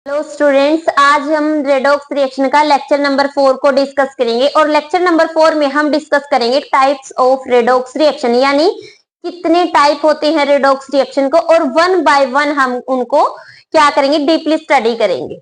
Hello students, आज हम redox reaction का लेक्चर नंबर 4 को डिस्कस करेंगे और लेक्चर नंबर 4 में हम डिस्कस करेंगे टाइप्स ऑफ रेडॉक्स रिएक्शन, यानी कितने टाइप होते हैं रेडॉक्स रिएक्शन को, और वन बाय वन हम उनको क्या करेंगे, डीपली स्टडी करेंगे।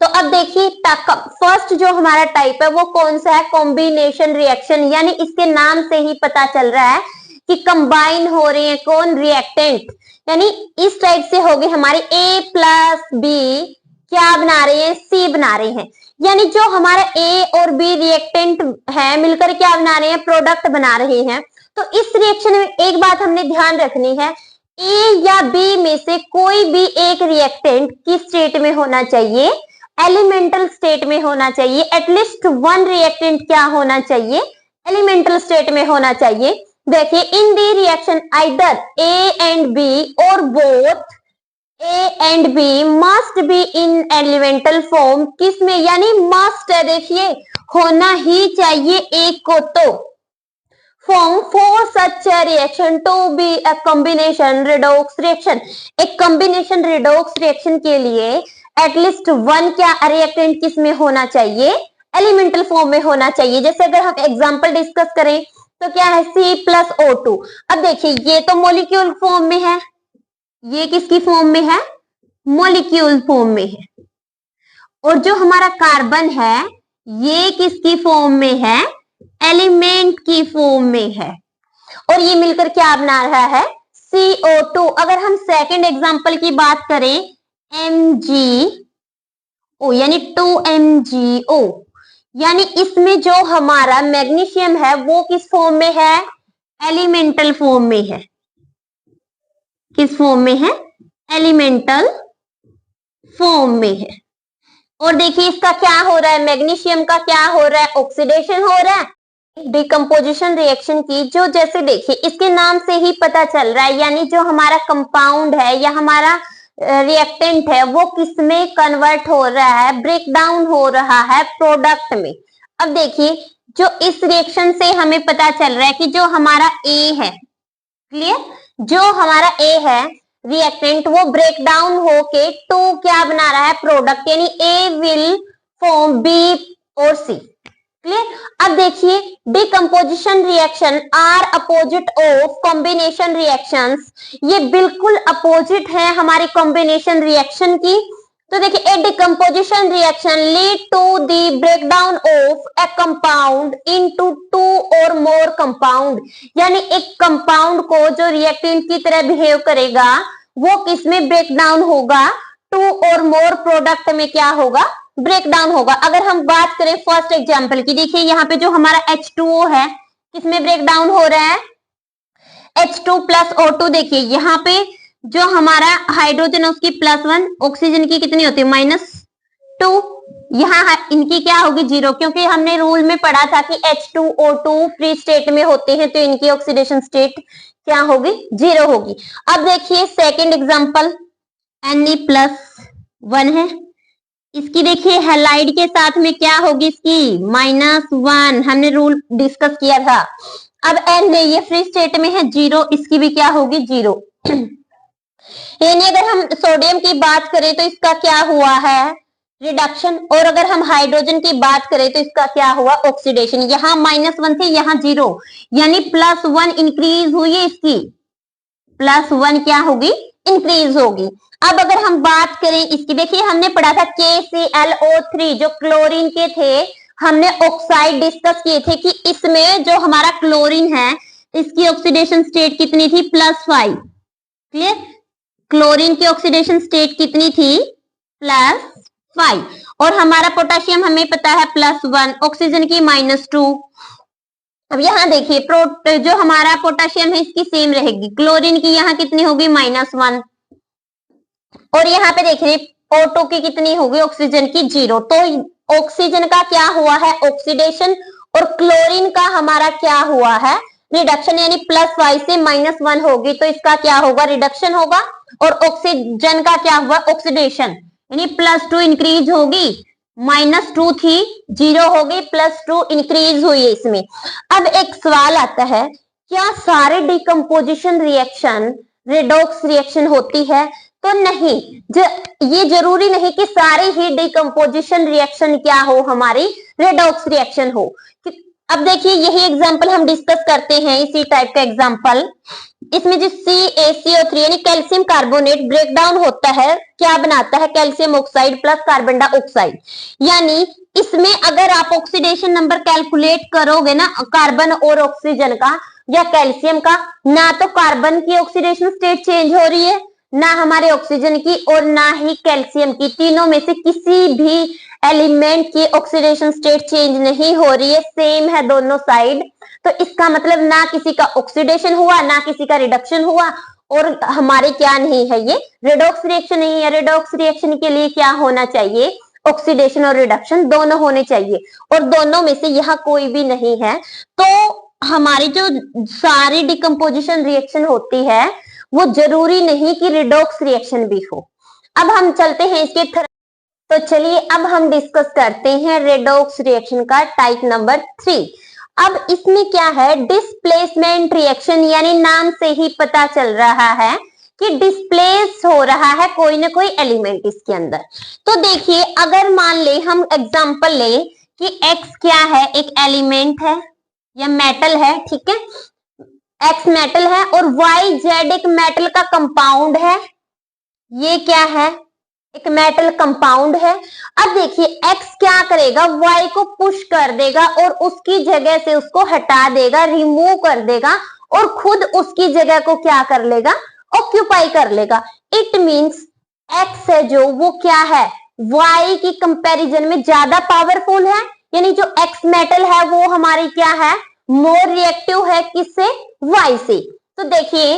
तो अब देखिए, फर्स्ट जो हमारा टाइप है वो कौन सा है, कॉम्बिनेशन रिएक्शन, यानी इसके नाम से ही पता चल रहा है कि कंबाइन हो रहे हैं कौन, रिएक्टेंट। यानी इस टाइप से होगी हमारी A प्लस बी क्या बना रहे हैं, C बना रहे हैं। यानी जो हमारा A और B रिएक्टेंट है मिलकर क्या बना रहे हैं, प्रोडक्ट बना रहे हैं। तो इस रिएक्शन में एक बात हमने ध्यान रखनी है, A या B में से कोई भी एक रिएक्टेंट किस स्टेट में होना चाहिए, एलिमेंटल स्टेट में होना चाहिए। एटलीस्ट वन रिएक्टेंट क्या होना चाहिए, एलिमेंटल स्टेट में होना चाहिए। देखिए, in the reaction either A and B और both A and B must be in elemental form, किस में, यानी मस्ट है, देखिए होना ही चाहिए एक को तो form for such reaction to be a combination redox reaction. एक कॉम्बिनेशन रेडॉक्स रिएक्शन के लिए एटलीस्ट वन क्या रिएक्टेंट किस में होना चाहिए, एलिमेंटल फॉर्म में होना चाहिए। जैसे अगर हम एग्जांपल डिस्कस करें तो क्या है, C+O2। अब देखिए, ये तो मॉलिक्यूल फॉर्म में है, ये किसकी फॉर्म में है, मॉलिक्यूल फॉर्म में है। और जो हमारा कार्बन है ये किसकी फॉर्म में है, एलिमेंट की फॉर्म में है। और ये मिलकर क्या बना रहा है, CO2। अगर हम सेकंड एग्जांपल की बात करें, MgO यानी 2MgO, यानी इसमें जो हमारा मैग्नीशियम है वो किस फॉर्म में है, एलिमेंटल फॉर्म में है। किस फॉर्म में है, एलिमेंटल फॉर्म में है। और देखिए इसका क्या हो रहा है, मैग्नीशियम का क्या हो रहा है, ऑक्सीडेशन हो रहा है। डिकम्पोजिशन रिएक्शन की जो, जैसे देखिए इसके नाम से ही पता चल रहा है, यानी जो हमारा कंपाउंड है या हमारा रिएक्टेंट है वो किसमें कन्वर्ट हो रहा है, ब्रेक डाउन हो रहा है प्रोडक्ट में। अब देखिए, जो इस रिएक्शन से हमें पता चल रहा है कि जो हमारा A है, क्लियर, जो हमारा A है रिएक्टेंट वो ब्रेक डाउन होके टू क्या बना रहा है, प्रोडक्ट, यानी A विल फॉर्म B और C, क्लियर। अब देखिए, decomposition reaction are opposite of combination reactions, ये बिल्कुल अपोजिट है हमारी कॉम्बिनेशन रिएक्शन की। तो देखिए, a decomposition reaction lead to the breakdown of a compound into two और मोर कंपाउंड, यानी एक कंपाउंड को जो रिएक्टेंट की तरह बिहेव करेगा वो किसमें ब्रेक डाउन होगा, टू और मोर प्रोडक्ट में क्या होगा, ब्रेक डाउन होगा। अगर हम बात करें फर्स्ट एग्जांपल की, देखिए यहाँ पे जो हमारा H2O है किसमें ब्रेक डाउन हो रहा है, H2+O2। देखिए यहाँ पे जो हमारा हाइड्रोजन है उसकी +1, ऑक्सीजन की कितनी होती है, -2। यहाँ इनकी क्या होगी, 0, क्योंकि हमने रूल में पढ़ा था कि H2O2 फ्री स्टेट में होते हैं तो इनकी ऑक्सीडेशन स्टेट क्या होगी, 0 होगी। अब देखिए सेकेंड एग्जाम्पल, Ne+1 है, इसकी देखिए हैलाइड के साथ में क्या होगी, इसकी -1, हमने रूल डिस्कस किया था। अब Na ये फ्री स्टेट में है, 0, इसकी भी क्या होगी, 0। यानी अगर हम सोडियम की बात करें तो इसका क्या हुआ है, रिडक्शन। और अगर हम हाइड्रोजन की बात करें तो इसका क्या हुआ, ऑक्सीडेशन। यहाँ -1 से यहाँ 0, यानी +1 इंक्रीज हुई है, इसकी +1 क्या होगी, इंक्रीज होगी। अब अगर हम बात करें इसकी, देखिए हमने पढ़ा था KClO3 जो क्लोरीन के थे, हमने ऑक्साइड डिस्कस किए थे कि इसमें जो हमारा क्लोरीन है इसकी ऑक्सीडेशन स्टेट कितनी थी, +5, क्लियर। क्लोरीन की ऑक्सीडेशन स्टेट कितनी थी, +5। और हमारा पोटेशियम हमें पता है +1, ऑक्सीजन की -2। अब यहाँ देखिए जो हमारा पोटेशियम है इसकी सेम रहेगी, क्लोरीन की यहाँ कितनी होगी, -1। और यहाँ पे देखिए O2 की कितनी होगी, ऑक्सीजन की 0। तो ऑक्सीजन का क्या हुआ है, ऑक्सीडेशन, और क्लोरीन का हमारा क्या हुआ है, रिडक्शन, यानी +5 से -1 होगी तो इसका क्या होगा, रिडक्शन होगा। और ऑक्सीजन का क्या हुआ, ऑक्सीडेशन, यानी +2 इंक्रीज होगी, -2 थी 0 होगी, +2 इंक्रीज हुई है इसमें। अब एक सवाल आता है, क्या सारे डिकम्पोजिशन रिएक्शन रेडॉक्स रिएक्शन होती है? तो नहीं, ये जरूरी नहीं कि सारे ही डिकम्पोजिशन रिएक्शन क्या हो, हमारी रेडॉक्स रिएक्शन हो। अब देखिए यही एग्जांपल हम डिस्कस करते हैं, इसी टाइप का एग्जांपल। इसमें जो CaCO3 यानी कैल्शियम कार्बोनेट ब्रेक डाउन होता है, क्या बनाता है, calcium oxide plus carbon dioxide. यानी इसमें अगर आप ऑक्सीडेशन नंबर कैलकुलेट करोगे ना, कार्बन और ऑक्सीजन का या कैल्शियम का, ना तो कार्बन की ऑक्सीडेशन स्टेट चेंज हो रही है, ना हमारे ऑक्सीजन की, और ना ही कैल्शियम की। तीनों में से किसी भी एलिमेंट की ऑक्सीडेशन स्टेट चेंज नहीं हो रही है, सेम है दोनों साइड। तो इसका मतलब ना किसी का ऑक्सीडेशन हुआ, ना किसी का रिडक्शन हुआ, और हमारे क्या नहीं है, ये रेडॉक्स रिएक्शन नहीं है। रेडॉक्स रिएक्शन के लिए क्या होना चाहिए, ऑक्सीडेशन और रिडक्शन दोनों होने चाहिए, और दोनों में से यह कोई भी नहीं है। तो हमारी जो सारी डिकम्पोजिशन रिएक्शन होती है वो जरूरी नहीं कि रिडॉक्स रिएक्शन भी हो। अब हम चलते हैं इसके तो चलिए अब हम डिस्कस करते हैं रेडॉक्स रिएक्शन का टाइप नंबर 3। अब इसमें क्या है, डिस्प्लेसमेंट रिएक्शन, यानी नाम से ही पता चल रहा है कि डिस्प्लेस हो रहा है कोई ना कोई एलिमेंट इसके अंदर। तो देखिए अगर मान ले हम एग्जांपल ले कि X क्या है, एक एलिमेंट है या मेटल है, ठीक है, X मेटल है, और YZ एक मेटल का कंपाउंड है। ये क्या है, एक मेटल कंपाउंड है। अब देखिए X क्या करेगा, Y को पुश कर देगा और उसकी जगह से उसको हटा देगा, रिमूव कर देगा, और खुद उसकी जगह को क्या कर लेगा, ऑक्यूपाई कर लेगा। इट मींस X है जो, वो क्या है, Y की कंपैरिजन में ज्यादा पावरफुल है। यानी जो X मेटल है वो हमारी क्या है, मोर रिएक्टिव है, किससे, Y से। तो देखिए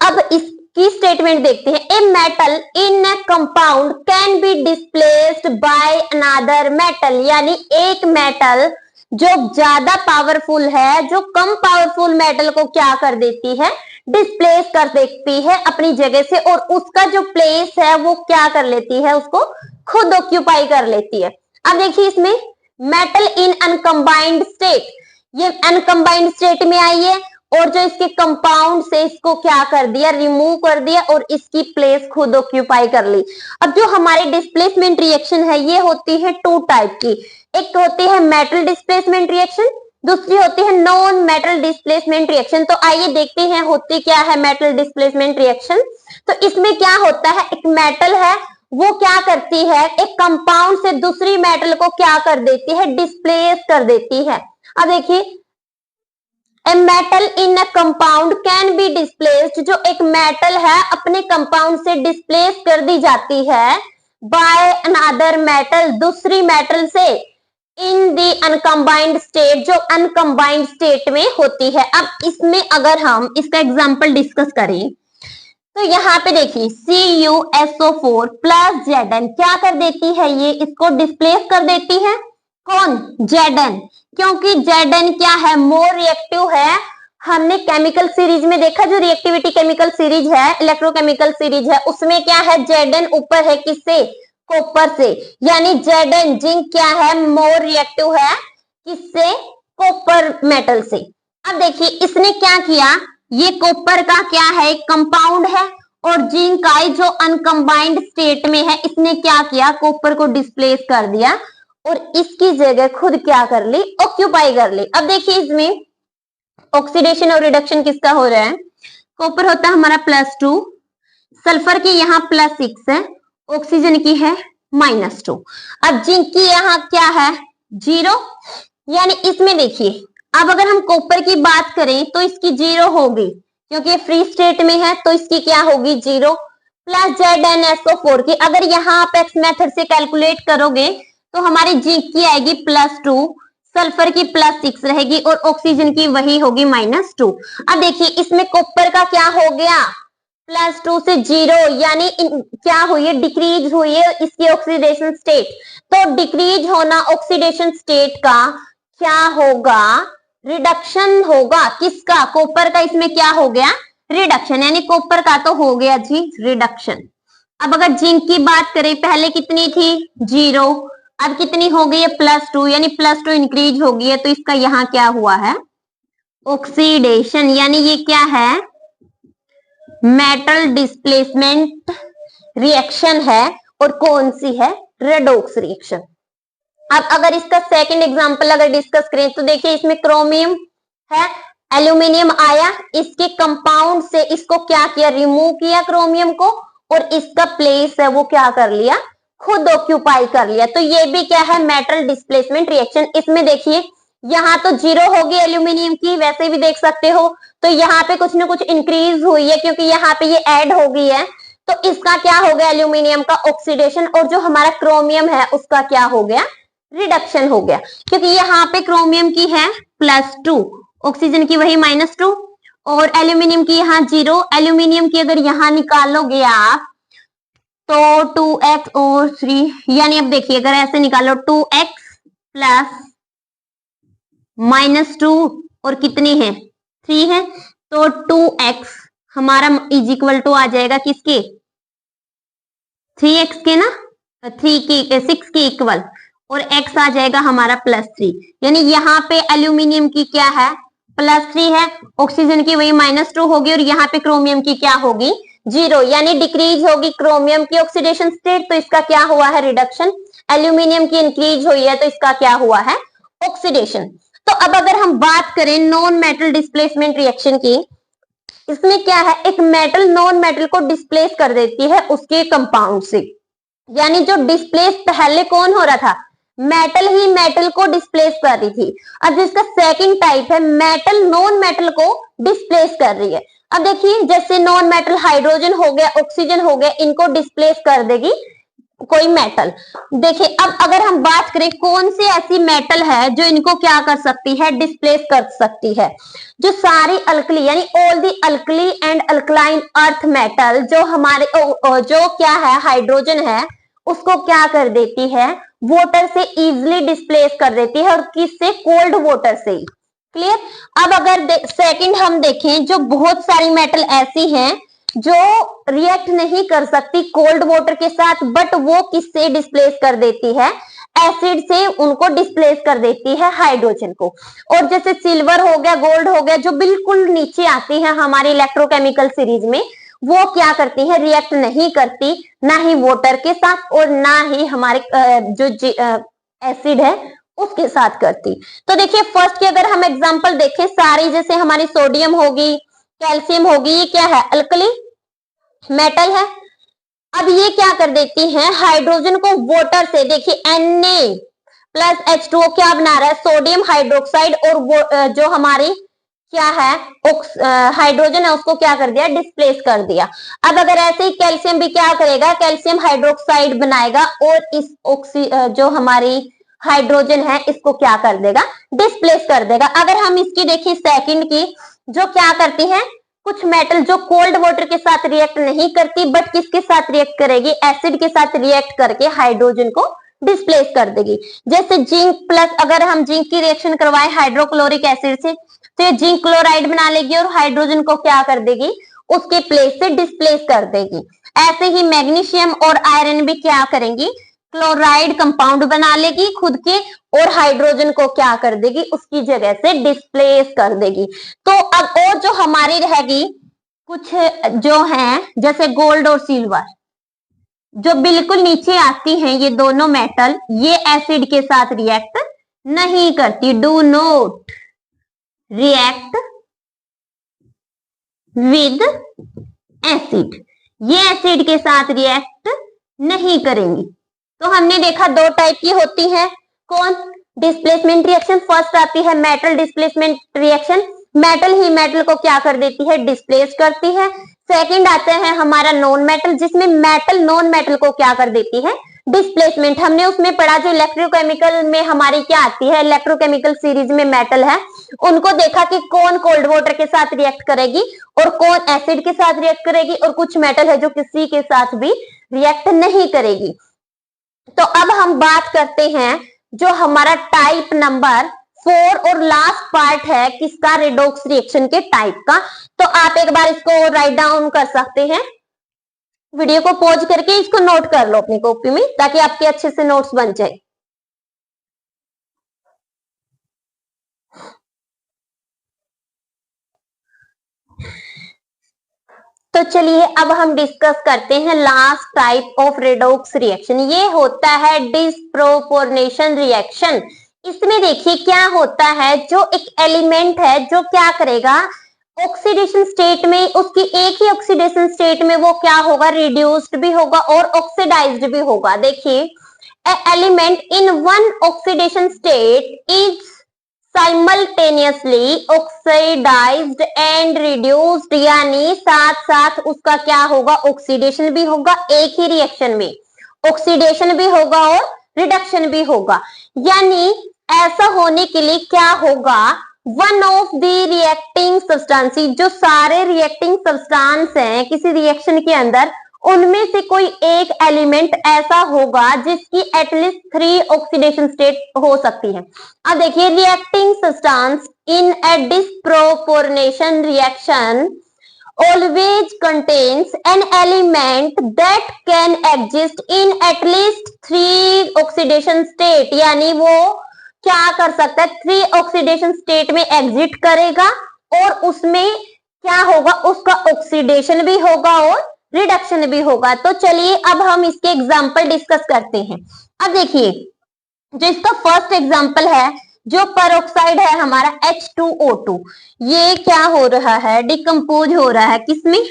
अब इसकी स्टेटमेंट देखते हैं। A metal in A compound can be displaced by another metal, यानी एक मेटल जो ज्यादा पावरफुल है, जो कम पावरफुल मेटल को क्या कर देती है, डिस्प्लेस कर देती है अपनी जगह से, और उसका जो प्लेस है वो क्या कर लेती है, उसको खुद ऑक्यूपाई कर लेती है। अब देखिए इसमें मेटल इन अनकंबाइंड स्टेट, ये अनकंबाइंड स्टेट में आई है, और जो इसके कंपाउंड से इसको क्या कर दिया, रिमूव कर दिया, और इसकी प्लेस खुद ऑक्यूपाई कर ली। अब जो हमारी डिस्प्लेसमेंट रिएक्शन है ये होती है 2 टाइप की। एक होती है मेटल डिस्प्लेसमेंट रिएक्शन, दूसरी होती है नॉन मेटल डिस्प्लेसमेंट रिएक्शन। तो आइए देखते हैं होती क्या है मेटल डिस्प्लेसमेंट रिएक्शन। तो इसमें क्या होता है, एक मेटल है वो क्या करती है, एक कंपाउंड से दूसरी मेटल को क्या कर देती है, डिस्प्लेस कर देती है। अब देखिए A metal in a compound can be displaced, जो एक मेटल है अपने कंपाउंड से डिस्प्लेस कर दी जाती है by another metal, दूसरी मेटल से, in the uncombined state, जो अनकंबाइंड स्टेट में होती है। अब इसमें अगर हम इसका एग्जांपल डिस्कस करें तो यहाँ पे देखिए CuSO4 प्लस Zn क्या कर देती है, ये इसको डिस्प्लेस कर देती है। कौन, Zn, क्योंकि Zn क्या है, मोर रिएक्टिव है। हमने केमिकल सीरीज में देखा, जो रिएक्टिविटी केमिकल सीरीज है, इलेक्ट्रोकेमिकल सीरीज है, उसमें क्या है, Zn ऊपर है किससे, कॉपर से। यानी Zn जिंक क्या है, मोर रिएक्टिव है किससे, कॉपर मेटल से। अब देखिए इसने क्या किया, ये कॉपर का क्या है, एक कंपाउंड है, और जिंक का जो अनकंबाइंड स्टेट में है, इसने क्या किया, कॉपर को डिस्प्लेस कर दिया और इसकी जगह खुद क्या कर ली, ऑक्यूपाई कर ली। अब देखिए इसमें ऑक्सीडेशन और रिडक्शन किसका हो रहा है, कॉपर होता है हमारा +2, सल्फर की यहाँ +6 है, ऑक्सीजन की है -2। अब जिंक की यहाँ क्या है, 0। यानी इसमें देखिए अब अगर हम कॉपर की बात करें तो इसकी 0 होगी, क्योंकि फ्री स्टेट में है, तो इसकी क्या होगी, 0 प्लस ZnSO4 की। अगर यहाँ आप एक्स मेथड से कैलकुलेट करोगे तो हमारी जिंक की आएगी +2, सल्फर की +6 रहेगी, और ऑक्सीजन की वही होगी -2। अब देखिए इसमें कॉपर का क्या हो गया, +2 से 0, यानी क्या हुई है, डिक्रीज हुई है इसकी ऑक्सीडेशन स्टेट। तो डिक्रीज होना ऑक्सीडेशन स्टेट का क्या होगा, रिडक्शन होगा। किसका, कॉपर का, इसमें क्या हो गया, रिडक्शन। यानी कॉपर का तो हो गया जी रिडक्शन। अब अगर जिंक की बात करें, पहले कितनी थी, 0, अब कितनी हो गई है, +2, यानी +2 इंक्रीज हो गई है, तो इसका यहाँ क्या हुआ है, ऑक्सीडेशन। यानी ये क्या है, मेटल डिस्प्लेसमेंट रिएक्शन है और कौन सी है रेडॉक्स रिएक्शन। अब अगर इसका सेकंड एग्जांपल अगर डिस्कस करें तो देखिए इसमें क्रोमियम है, एल्यूमिनियम आया, इसके कंपाउंड से इसको क्या किया, रिमूव किया क्रोमियम को, और इसका प्लेस है वो क्या कर लिया, खुद ऑक्यूपाई कर लिया। तो ये भी क्या है, मेटल डिस्प्लेसमेंट रिएक्शन। इसमें देखिए यहाँ तो जीरो होगी एल्यूमिनियम की, वैसे भी देख सकते हो, तो यहाँ पे कुछ ना कुछ इंक्रीज हुई है क्योंकि यहाँ पे ये ऐड हो गई है। तो इसका क्या हो गया, एल्यूमिनियम का ऑक्सीडेशन, और जो हमारा क्रोमियम है उसका क्या हो गया, रिडक्शन हो गया, क्योंकि यहाँ पे क्रोमियम की है +2, ऑक्सीजन की वही -2, और एल्यूमिनियम की यहाँ 0। एल्यूमिनियम की अगर यहाँ निकालोगे आप तो 2x और 3, यानी अब देखिए अगर ऐसे निकालो 2x प्लस -2 और कितनी है 3 है, तो 2x हमारा इज इक्वल टू आ जाएगा किसके, 3x के ना, 6 के इक्वल, और x आ जाएगा हमारा +3। यानी यहाँ पे एल्यूमिनियम की क्या है, +3 है, ऑक्सीजन की वही -2 होगी, और यहाँ पे क्रोमियम की क्या होगी, 0, यानी डिक्रीज होगी क्रोमियम की ऑक्सीडेशन स्टेट, तो इसका क्या हुआ है, रिडक्शन। एल्यूमिनियम की इंक्रीज हुई है तो इसका क्या हुआ है, ऑक्सीडेशन। तो अब अगर हम बात करें नॉन मेटल डिस्प्लेसमेंट रिएक्शन की, इसमें क्या है, एक मेटल नॉन मेटल को डिस्प्लेस कर देती है उसके कंपाउंड से, यानी जो डिस्प्लेस पहले कौन हो रहा था, मेटल ही मेटल को डिस्प्लेस कर रही थी। अब जिसका सेकंड टाइप है, मेटल नॉन मेटल को डिस्प्लेस कर रही है। अब देखिए जैसे नॉन मेटल हाइड्रोजन हो गया, ऑक्सीजन हो गया, इनको डिस्प्लेस कर देगी कोई मेटल। देखिए अब अगर हम बात करें कौन सी ऐसी मेटल है जो इनको क्या कर सकती है, डिस्प्लेस कर सकती है, जो सारी अल्कली यानी all the alkali and alkaline earth metal, जो हमारे जो क्या है हाइड्रोजन है, उसको क्या कर देती है, वाटर से इजिली डिस्प्लेस कर देती है, और किससे, कोल्ड वाटर से ही। क्लियर। अब अगर सेकंड हम देखें, जो बहुत सारी मेटल ऐसी हैं जो रिएक्ट नहीं कर सकती कोल्ड वाटर के साथ, बट वो किससे डिस्प्लेस कर देती है, एसिड से उनको डिस्प्लेस कर देती है हाइड्रोजन को। और जैसे सिल्वर हो गया, गोल्ड हो गया, जो बिल्कुल नीचे आती है हमारी इलेक्ट्रोकेमिकल सीरीज में, वो क्या करती है, रिएक्ट नहीं करती, ना ही वाटर के साथ और ना ही हमारे जो एसिड है उसके साथ करती। तो देखिए फर्स्ट की अगर हम एग्जांपल देखें, सारी जैसे हमारी सोडियम होगी, कैल्शियम होगी, ये क्या है, अल्कली मेटल है। अब ये क्या कर देती हैं, हाइड्रोजन को वाटर से, देखिए Na+H2O क्या बना रहा है, सोडियम हाइड्रोक्साइड, और वो जो हमारी क्या है हाइड्रोजन है उसको क्या कर दिया, डिस्प्लेस कर दिया। अब अगर ऐसे ही कैल्शियम भी क्या करेगा, कैल्शियम हाइड्रोक्साइड बनाएगा, और इस जो हमारी हाइड्रोजन है इसको क्या कर देगा, डिस्प्लेस कर देगा। अगर हम इसकी देखिए सेकंड की, जो क्या करती है, कुछ मेटल जो कोल्ड वाटर के साथ रिएक्ट नहीं करती, बट किसके साथ रिएक्ट करेगी, एसिड के साथ रिएक्ट करके हाइड्रोजन को डिस्प्लेस कर देगी। जैसे जिंक प्लस, अगर हम जिंक की रिएक्शन करवाएं हाइड्रोक्लोरिक एसिड से, तो ये जिंक क्लोराइड बना लेगी और हाइड्रोजन को क्या कर देगी, उसके प्लेस से डिस्प्लेस कर देगी। ऐसे ही मैग्नीशियम और आयरन भी क्या करेंगी, क्लोराइड कंपाउंड बना लेगी खुद के, और हाइड्रोजन को क्या कर देगी, उसकी जगह से डिस्प्लेस कर देगी। तो अब और जो हमारी रहेगी कुछ जो हैं जैसे गोल्ड और सिल्वर, जो बिल्कुल नीचे आती हैं, ये दोनों मेटल, ये एसिड के साथ रिएक्ट नहीं करती, do not react with acid, ये एसिड के साथ रिएक्ट नहीं करेंगी। तो हमने देखा दो टाइप की होती है, कौन, डिस्प्लेसमेंट रिएक्शन। फर्स्ट आती है मेटल डिस्प्लेसमेंट रिएक्शन, मेटल ही मेटल को क्या कर देती है, डिस्प्लेस करती है। सेकंड आता है हमारा नॉन मेटल, जिसमें मेटल नॉन मेटल को क्या कर देती है, डिस्प्लेसमेंट। हमने उसमें पढ़ा, जो इलेक्ट्रोकेमिकल में हमारी क्या आती है, इलेक्ट्रोकेमिकल सीरीज में मेटल है, उनको देखा कि कौन कोल्ड वाटर के साथ रिएक्ट करेगी और कौन एसिड के साथ रिएक्ट करेगी, और कुछ मेटल है जो किसी के साथ भी रिएक्ट नहीं करेगी। तो अब हम बात करते हैं जो हमारा टाइप नंबर 4 और लास्ट पार्ट है किसका, रेडॉक्स रिएक्शन के टाइप का। तो आप एक बार इसको राइट डाउन कर सकते हैं, वीडियो को पॉज करके इसको नोट कर लो अपनी कॉपी में, ताकि आपके अच्छे से नोट्स बन जाए। तो चलिए अब हम डिस्कस करते हैं last type of redox reaction. ये होता है डिस्प्रोपोर्शनेशन रिएक्शन। इसमें देखिए क्या होता है, जो एक एलिमेंट है जो क्या करेगा, ऑक्सीडेशन स्टेट में, उसकी एक ही ऑक्सीडेशन स्टेट में वो क्या होगा, रिड्यूस्ड भी होगा और ऑक्सीडाइज्ड भी होगा। देखिए element in one oxidation state is simultaneously oxidised and reduced, यानी साथ साथ उसका क्या होगा, ऑक्सीडेशन भी होगा, एक ही रिएक्शन में ऑक्सीडेशन भी होगा और रिडक्शन भी होगा। यानी ऐसा होने के लिए क्या होगा, one of the reacting substance, जो सारे रिएक्टिंग सब्सटेंस हैं किसी रिएक्शन के अंदर, उनमें से कोई एक एलिमेंट ऐसा होगा जिसकी एटलीस्ट 3 ऑक्सीडेशन स्टेट हो सकती है। अब देखिए reacting substance in A disproportionation reaction always contains an element that can exist in at least 3 oxidation state, यानी वो क्या कर सकता है, 3 ऑक्सीडेशन स्टेट में एग्जिट करेगा और उसमें क्या होगा, उसका ऑक्सीडेशन भी होगा और रिडक्शन भी होगा। तो चलिए अब हम इसके एग्जाम्पल डिस्कस करते हैं। अब देखिए जो इसका फर्स्ट एग्जाम्पल है, जो परऑक्साइड है हमारा H2O2, ये क्या हो रहा है, डिकम्पोज हो रहा है, किसमें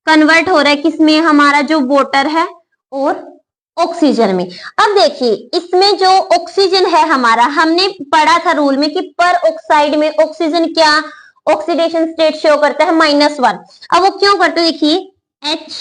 कन्वर्ट हो रहा है, किसमें, हमारा जो वाटर है और ऑक्सीजन में। अब देखिए इसमें जो ऑक्सीजन है हमारा, हमने पढ़ा था रूल में कि पर ऑक्साइड में ऑक्सीजन क्या ऑक्सीडेशन स्टेट शो करता है, -1। अब वो क्यों करते हैं, देखिए H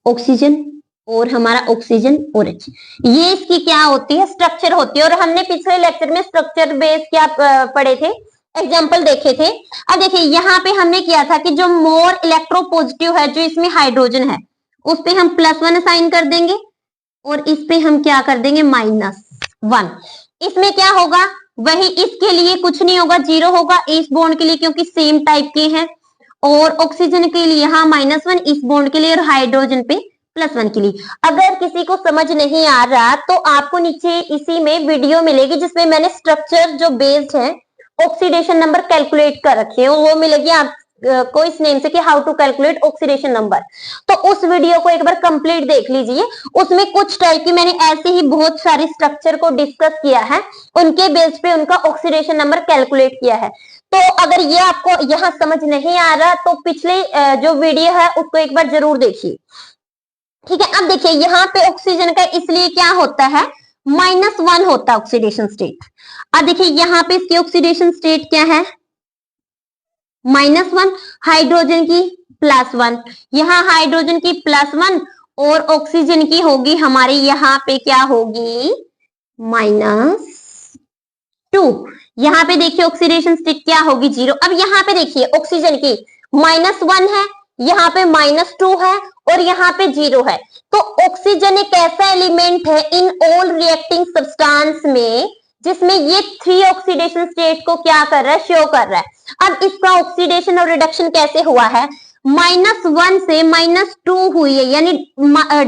ऑक्सीजन और हमारा ऑक्सीजन और H, ये इसकी क्या होती है, स्ट्रक्चर होती है। और हमने पिछले लेक्चर में स्ट्रक्चर बेस क्या पढ़े थे, एग्जाम्पल देखे थे। अब देखिए यहाँ पे हमने किया था कि जो मोर इलेक्ट्रोपॉजिटिव है, जो इसमें हाइड्रोजन है, उस पे हम +1 असाइन कर देंगे और इस पे हम क्या कर देंगे, -1। इसमें क्या होगा, वही इसके लिए कुछ नहीं होगा, 0 होगा इस बॉन्ड के लिए क्योंकि सेम टाइप के हैं, और ऑक्सीजन के लिए यहाँ -1 इस बॉन्ड के लिए और हाइड्रोजन पे +1 के लिए। अगर किसी को समझ नहीं आ रहा तो आपको नीचे इसी में वीडियो मिलेगी जिसमें मैंने स्ट्रक्चर जो बेस्ड है ऑक्सीडेशन नंबर कैलकुलेट कर रखे हैं, वो मिलेगी आपको इस नेम से कि how to calculate oxidation number. तो उस वीडियो को एक बार कंप्लीट देख लीजिए, उसमें कुछ टाइप की मैंने ऐसे ही बहुत सारे स्ट्रक्चर को डिस्कस किया है, उनके बेस पे उनका ऑक्सीडेशन नंबर कैलकुलेट किया है। तो अगर ये आपको यहाँ समझ नहीं आ रहा तो पिछले जो वीडियो है उसको एक बार जरूर देखिए, ठीक है। अब देखिए यहाँ पे ऑक्सीजन का इसलिए क्या होता है, -1 होता है ऑक्सीडेशन स्टेट। अब देखिए यहाँ पे इसकी ऑक्सीडेशन स्टेट क्या है, -1, हाइड्रोजन की +1, यहाँ हाइड्रोजन की +1 और ऑक्सीजन की होगी हमारी यहाँ पे क्या होगी, -2। यहाँ पे देखिए ऑक्सीडेशन स्टेट क्या होगी, 0। अब यहाँ पे देखिए ऑक्सीजन की -1 है, यहाँ पे -2 है और यहाँ पे 0 है। तो ऑक्सीजन एक ऐसा एलिमेंट है इन ऑल रिएक्टिंग सब्सटेंस में जिसमें ये 3 ऑक्सीडेशन स्टेट को क्या कर रहा है, शो कर रहा है। अब इसका ऑक्सीडेशन और रिडक्शन कैसे हुआ है, -1 से -2 हुई है, यानी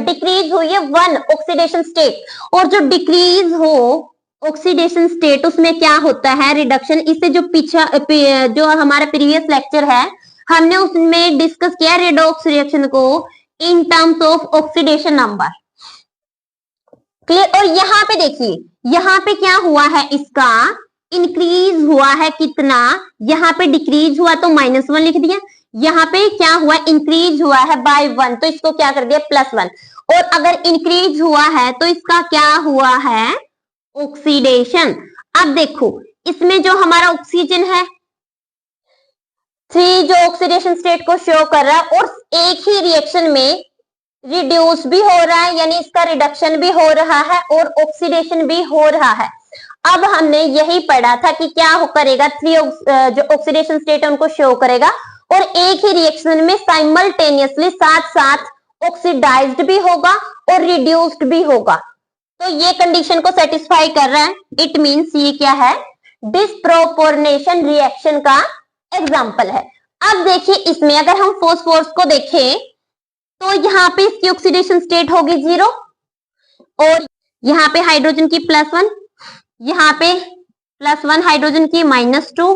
डिक्रीज हुई है 1 ऑक्सीडेशन स्टेट। और जो डिक्रीज हो ऑक्सीडेशन स्टेट उसमें क्या होता है, रिडक्शन। इससे जो पीछा जो हमारा प्रीवियस लेक्चर है हमने उसमें डिस्कस किया रेडॉक्स रिएक्शन को in terms of oxidation number, clear. और यहाँ पे देखिए यहाँ पे क्या हुआ है, इसका इंक्रीज हुआ है कितना, यहाँ पे डिक्रीज हुआ तो -1 लिख दिया, यहाँ पे क्या हुआ, इंक्रीज हुआ है बाय 1 तो इसको क्या कर दिया, +1। और अगर इंक्रीज हुआ है तो इसका क्या हुआ है, ऑक्सीडेशन। अब देखो इसमें जो हमारा ऑक्सीजन है 3 जो ऑक्सीडेशन स्टेट को शो कर रहा है और एक ही रिएक्शन में रिड्यूस भी हो रहा है, यानी इसका रिडक्शन भी हो रहा है और ऑक्सीडेशन भी हो रहा है। अब हमने यही पढ़ा था कि क्या करेगा, 3 जो ऑक्सीडेशन स्टेट है उनको शो करेगा और एक ही रिएक्शन में साइमल्टेनियसली साथ साथ ऑक्सीडाइज्ड भी होगा और रिड्यूस्ड भी होगा। तो ये कंडीशन को सेटिस्फाई कर रहा है, इट मींस ये क्या है, डिस्प्रोपोर्शनेशन रिएक्शन का एग्जाम्पल है। अब देखिए इसमें अगर हम फॉस्फोरस को देखें तो यहाँ पे इसकी ऑक्सीडेशन स्टेट होगी 0 और यहाँ पे हाइड्रोजन की +1, यहाँ पे +1 हाइड्रोजन की -2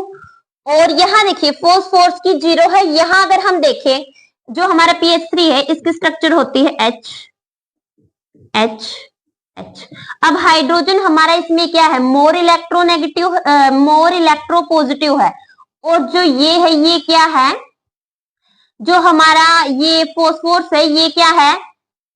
और यहाँ देखिए फोस्फोरस की 0 है। यहाँ अगर हम देखें जो हमारा PH3 है इसकी स्ट्रक्चर होती है H H H। अब हाइड्रोजन हमारा इसमें क्या है, मोर इलेक्ट्रोनेगेटिव, मोर इलेक्ट्रोपॉजिटिव है। और जो ये है ये क्या है, जो हमारा ये फोस्फोरस है ये क्या है,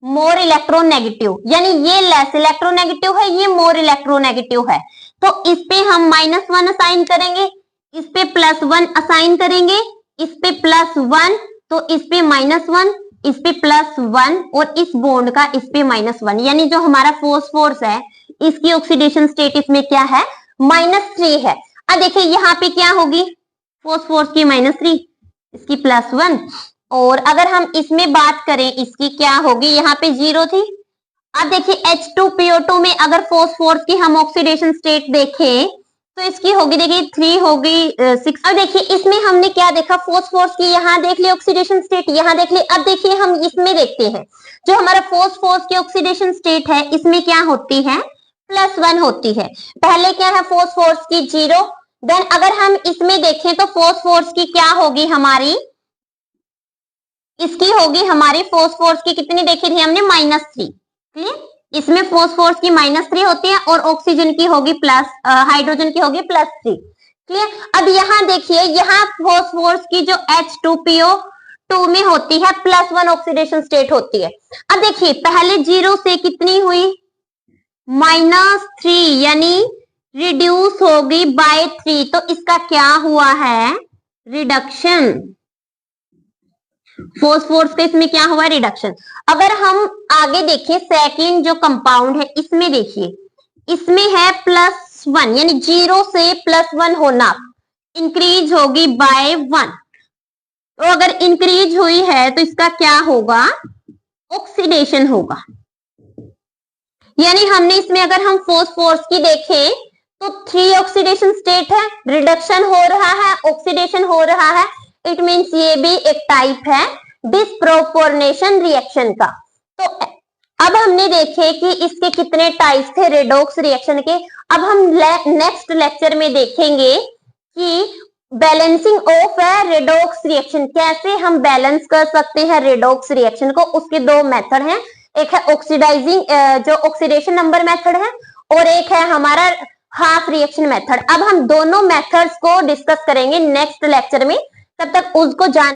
मोर इलेक्ट्रोनेगेटिव, यानी ये लेस इलेक्ट्रोनेगेटिव है, ये मोर इलेक्ट्रोनेगेटिव है। तो इस पे हम -1 असाइन करेंगे, इस पे +1 असाइन करेंगे, इस पे +1, तो इस पे -1, इस पे +1 और इस बॉन्ड का इस पे -1, यानी जो हमारा फोस्फोरस है इसकी ऑक्सीडेशन स्टेट इसमें क्या है, -3 है। अब देखिए यहाँ पे क्या होगी, फोस्फोरस की -3, इसकी +1, और अगर हम इसमें बात करें इसकी क्या होगी, यहाँ पे 0 थी। अब देखिए H2PO2 में अगर फोस्फोरस की हम ऑक्सीडेशन स्टेट देखें तो इसकी होगी, देखिए 3 होगी 6। अब देखिए इसमें हमने क्या देखा, फोस्फोरस की यहाँ देख ली ऑक्सीडेशन स्टेट, यहाँ देख ली। अब देखिए हम इसमें देखते हैं जो हमारा फोस्फोरस की ऑक्सीडेशन स्टेट है इसमें क्या होती है, +1 होती है। पहले क्या है फोस्फोरस की 0, देन अगर हम इसमें देखें तो फोस्फोरस की क्या होगी हमारी, इसकी होगी हमारी फोस्फोरस की कितनी देखी थी हमने, -3। क्लियर, इसमें फोस्फोरस की -3 होती है और ऑक्सीजन की होगी हाइड्रोजन की होगी +3। क्लियर। अब यहाँ देखिए यहाँ फोस्फोरस की जो H2PO2 में होती है +1 ऑक्सीडेशन स्टेट होती है। अब देखिए पहले 0 से कितनी हुई, -3, यानी रिड्यूस होगी बाय 3, तो इसका क्या हुआ है, रिडक्शन। फोस्फोरस का इसमें क्या हुआ, रिडक्शन। अगर हम आगे देखिए सेकंड जो कंपाउंड है इसमें देखिए, इसमें है +1, यानी 0 से +1 होना, इंक्रीज होगी बाय 1। तो अगर इंक्रीज हुई है तो इसका क्या होगा, ऑक्सीडेशन होगा। यानी हमने इसमें अगर हम फोस्फोरस की देखें तो 3 ऑक्सीडेशन स्टेट है, रिडक्शन हो रहा है, ऑक्सीडेशन हो रहा है। इट मीन्स ये भी एक टाइप है डिस्प्रोपोर्शनेशन रिएक्शन का। तो अब हमने देखे कि इसके कितने टाइप्स थे रेडॉक्स रिएक्शन के। अब हम नेक्स्ट लेक्चर में देखेंगे कि बैलेंसिंग ऑफ है रेडॉक्स रिएक्शन, कैसे हम बैलेंस कर सकते हैं रेडॉक्स रिएक्शन को। उसके 2 मेथड हैं, एक है ऑक्सीडाइजिंग जो ऑक्सीडेशन नंबर मेथड है, और एक है हमारा हाफ रिएक्शन मेथड। अब हम दोनों मेथड्स को डिस्कस करेंगे नेक्स्ट लेक्चर में, तब तक उसको जान